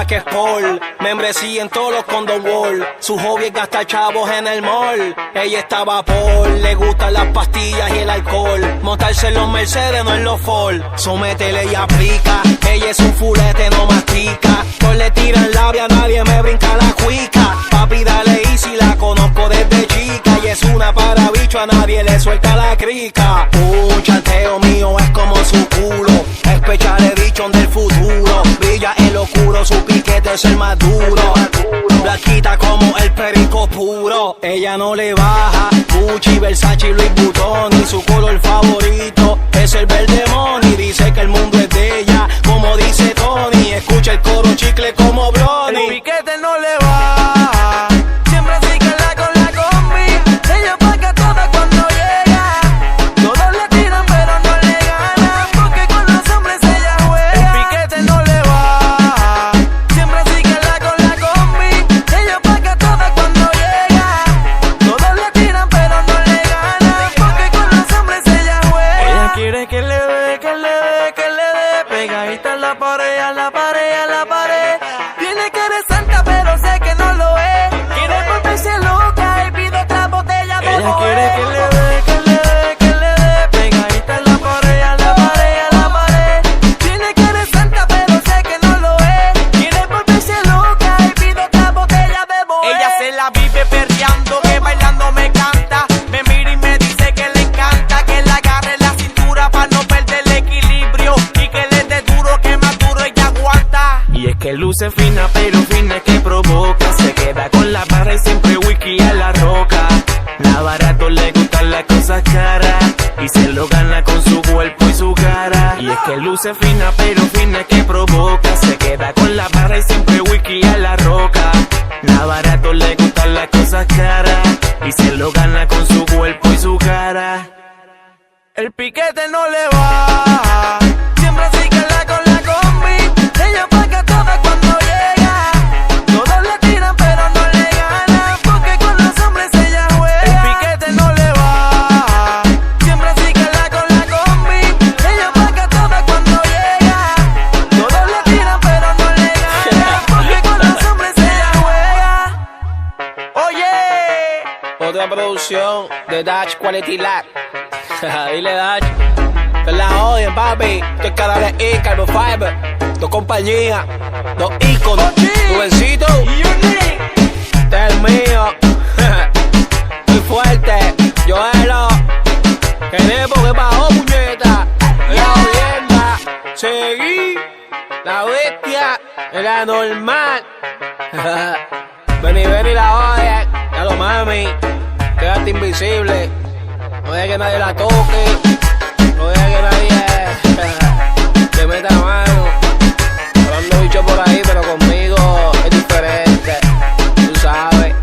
nada que es por. Membresía en todos los condom wall. Su hobby es gastar chavos en el mall. Ella estaba por, le gustan las pastillas y el alcohol. Montarse en los Mercedes, no en los Ford. Sométele y aplica. Ella es un fulete, no mastica. Todos le tiran labia, nadie me brinca la cuica. Papi, dale easy, la conozco desde chica. Y es una para bicho, a nadie le suelta la crica. Un chanteo mío es como su culo. Es pechale bichón del futuro. Brilla en lo oscuro, su piquete es el más duro. Blanquita como el perico puro. Ella no le baja. Gucci, Versace, Louis Vuitton. Y su color favorito es el verde money. Dice que el mundo es de ella, como dice Tony. Escucha el coro chicle como Brony. El piquete no le baja. Siempre sigue con la combi. Ella paga toda cuando llega. Todos le tiran pero no le ganan, porque con los hombres ella juega. El piquete no le baja. Siempre sigue con la combi. Ella paga toda cuando llega. Todos le tiran pero no le ganan, porque con los hombres ella juega. Ella quiere que le dé, que le dé, que le dé. Pegadita a la pared, a la pared, a la pared. Tiene que eres santa pero sé que no lo es. Quiere volverse loca y pide otra botella de Ella quiere que le dé, que le dé, que le dé. Pegadita a la pared, a la pared, a la pared. Tiene que eres santa pero sé que no lo es. Quiere volverse loca y pide otra botella de Moët. Ella se la vive perreando, que bailando me canta. Me mira y me dice que le encanta que la agarre la cintura para no perder el equilibrio y que le dé duro, que más duro ella aguanta. Y es que luce fina pero fina que provoca. Se queda con la barra y siempre whisky a la roca. La barato le gustan las cosas caras y se lo gana con su cuerpo y su cara. Y es que luce fina pero fina que provoca. Se queda con la barra y siempre whisky a la roca. La barato le gustan las cosas caras y se lo gana con su cuerpo y su cara. El piquete no le baja. Siempre sigue con la combi. Ella paga toda cuando llega. Todos le tiran pero no le ganan, porque con los hombres ella juega. El piquete no le baja. Siempre sigue con la combi. Ella paga toda cuando llega. Todos le tiran pero no le ganan, porque con los hombres ella juega. Oye, Otra producción de Dutch Quality Lab. Dile Dutch, que la odien, papi. Esto es Canales E, Carbon Fiber. Dos compañías, dos íconos. Rubensito, este es el mío. Muy fuerte, Joelo. Que Nepo, que bajó, puñeta. La audiencia, seguí. La bestia, la normal. Ven la odia, ya lo mami. Quédate invisible. No dejes que nadie la toque. No dejes que nadie le meta la mano. Hablando bicho por ahí, pero conmigo es diferente. Tú sabes.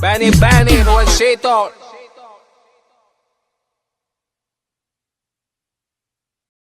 Benny, Rubensito.